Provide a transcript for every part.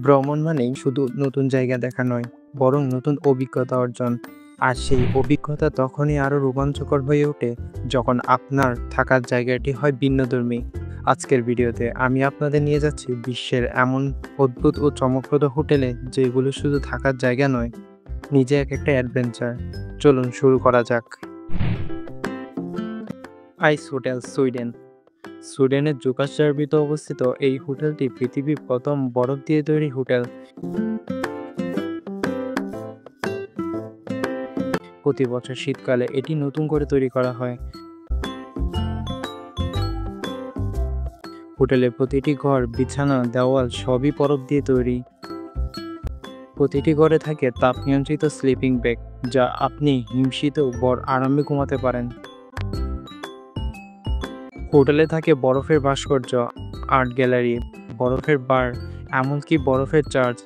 ভ্রমণ মানেই শুধু নতুন জায়গা দেখা নয়, বরং নতুন অভিজ্ঞতা অর্জন। আর সেই অভিজ্ঞতা তখনই আরও রোমাঞ্চকর হয়ে ওঠে যখন আপনার থাকার জায়গাটি হয় ভিন্নধর্মী। আজকের ভিডিওতে আমি আপনাদের নিয়ে যাচ্ছি বিশ্বের এমন অদ্ভুত ও চমকপ্রদ হোটেলে, যেগুলো শুধু থাকার জায়গা নয়, নিজে এক একটা অ্যাডভেঞ্চার। চলুন শুরু করা যাক। আইস হোটেল, সুইডেন। সুইডেনের জুকাসজার্ভিতে অবস্থিত এই হোটেলটি পৃথিবীর প্রথম বরফ দিয়ে তৈরি হোটেল। প্রতি বছর শীতকালে এটি নতুন করে তৈরি করা হয়। হোটেলের প্রতিটি ঘর, বিছানা, দেওয়াল সবই বরফ দিয়ে তৈরি। প্রতিটি ঘরে থাকে তাপ নিয়ন্ত্রিত স্লিপিং ব্যাগ, যা আপনি হিমশীতেও আরামে ঘুমাতে পারেন। হোটেলে থাকে বরফের ভাস্কর্য, আর্ট গ্যালারি, বরফের বার, এমনকি বরফের চার্চ।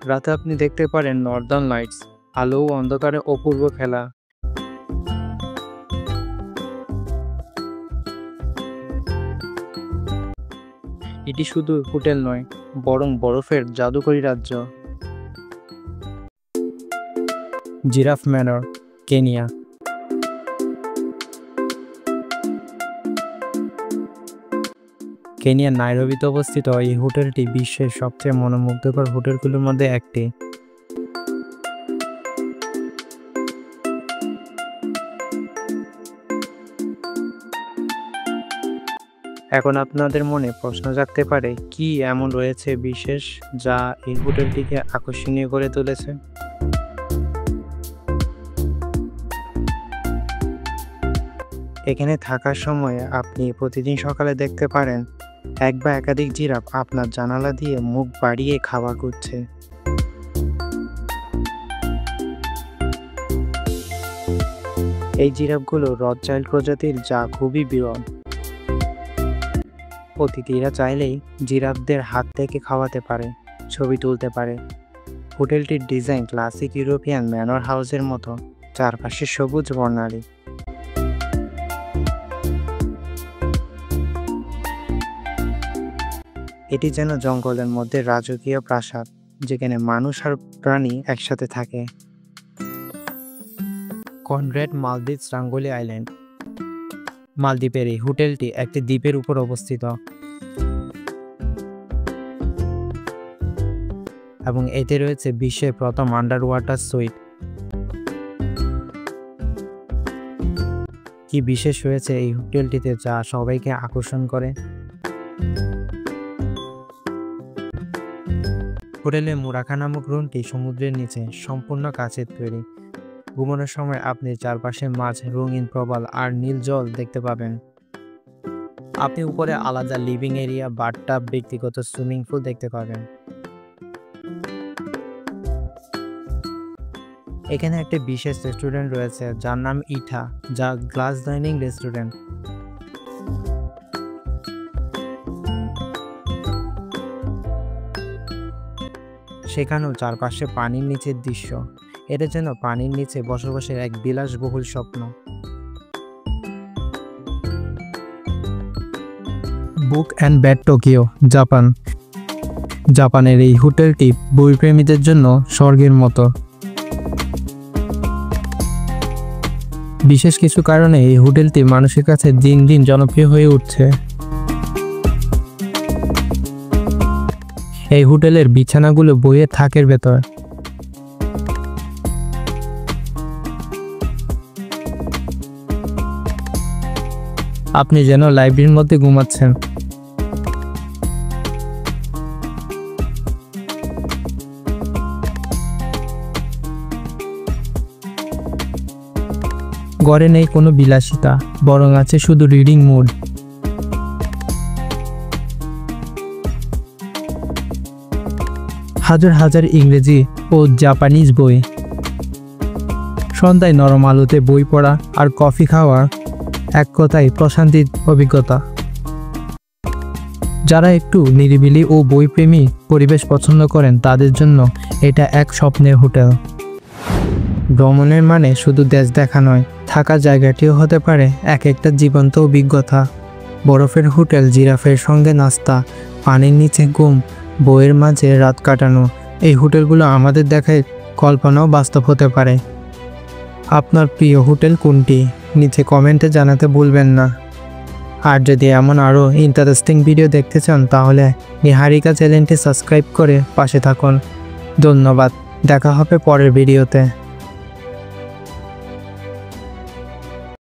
রাতে আপনি দেখতে পারেন নর্দার্ন লাইটস, আলো ও অন্ধকারে অপূর্ব খেলা। এটি শুধু হোটেল নয়, বরং বরফের জাদুকরী রাজ্য। Giraffe manor, Kenya. কেনিয়ার নাইরোবিতে অবস্থিত এই হোটেলটি বিশ্বের সবচেয়ে মনোমুগ্ধকর হোটেলগুলোর মধ্যে একটি। এখন আপনাদের মনে প্রশ্ন জাগতে পারে, কি এমন রয়েছে বিশেষ যা এই হোটেলটিকে আকর্ষণীয় করে তুলেছে? এখানে থাকার সময় আপনি প্রতিদিন সকালে দেখতে পারেন এক বা একাধিক জিরাফ আপনার জানালা দিয়ে মুখ বাড়িয়ে খাবার খুঁজছে। এই জিরাফগুলো রথচাইল্ড প্রজাতির, যা খুবই বিরল। অতিথিরা চাইলেই জিরাফদের হাত থেকে খাওয়াতে পারে, ছবি তুলতে পারে। হোটেলটির ডিজাইন ক্লাসিক ইউরোপিয়ান ম্যানর হাউসের মতো, চারপাশে সবুজ বর্ণালী। এটি যেন জঙ্গলের মধ্যে রাজকীয় প্রাসাদ, যেখানে মানুষ আর প্রাণী একসাথে থাকে। কনরেড মালদ্বীপ, রাঙ্গুলি আইল্যান্ড। মালদ্বীপের এই হোটেলটি একটি দ্বীপের উপর অবস্থিত এবং এতে রয়েছে বিশ্বের প্রথম আন্ডার ওয়াটার সুইট। কি বিশেষ রয়েছে এই হোটেলটিতে যা সবাইকে আকর্ষণ করে? হোটেলে মুরাখা নামক রুমটি সমুদ্রের নিচে সম্পূর্ণ কাচের তৈরি। ঘুমানোর সময় আপনি চারপাশে মাছ, রঙিন প্রবাল আর নীল জল দেখতে পাবেন। আপনি উপরে আলাদা লিভিং এরিয়া, বাথটাব, ব্যক্তিগত সুইমিং পুল দেখতে পাবেন। এখানে একটি বিশেষ রেস্টুরেন্ট রয়েছে যার নাম ইঠা, যা গ্লাস ডাইনিং রেস্টুরেন্ট। সেখানেও চারপাশে পানির নিচের দৃশ্য। এটা যেন পানির নিচে বসবাসের এক বিলাসবহুল স্বপ্ন। Book and bed, Tokyo, Japan. জাপানের এই হোটেলটি বইপ্রেমীদের জন্য স্বর্গের মতো। বিশেষ কিছু কারণে এই হোটেলটি মানুষের কাছে দিন দিন জনপ্রিয় হয়ে উঠছে। এই হোটেলের বিছানাগুলো বইয়ের থাকের ভেতর। আপনি যেন লাইব্রেরির মধ্যে ঘুমাচ্ছেন। ঘরে নেই কোনো বিলাসিতা, বরং আছে শুধু রিডিং মুড। হাজার হাজার ইংরেজি ও জাপানিজ বই। সন্ধ্যায় নরম আলোতে বই পড়া আর কফি খাওয়া এক কথায় প্রশান্তির অভিজ্ঞতা। যারা একটু নিরিবিলি ও বইপ্রেমী পরিবেশ পছন্দ করেন, তাদের জন্য এটা এক স্বপ্নের হোটেল। ভ্রমণের মানে শুধু দেশ দেখা নয়, থাকার জায়গাটিও হতে পারে এক একটা জীবন্ত অভিজ্ঞতা। বরফের হোটেল, জিরাফের সঙ্গে নাস্তা, পানির নিচে ঘুম, বইয়ের মাঝে রাত কাটানো, এই হোটেলগুলো আমাদের দেখায় কল্পনাও বাস্তব হতে পারে। আপনার প্রিয় হোটেল কোনটি? নিচে কমেন্টে জানাতে ভুলবেন না। আর যদি এমন আরও ইন্টারেস্টিং ভিডিও দেখতে চান তাহলে নিহারিকা চ্যানেলটি সাবস্ক্রাইব করে পাশে থাকুন। ধন্যবাদ, দেখা হবে পরের ভিডিওতে।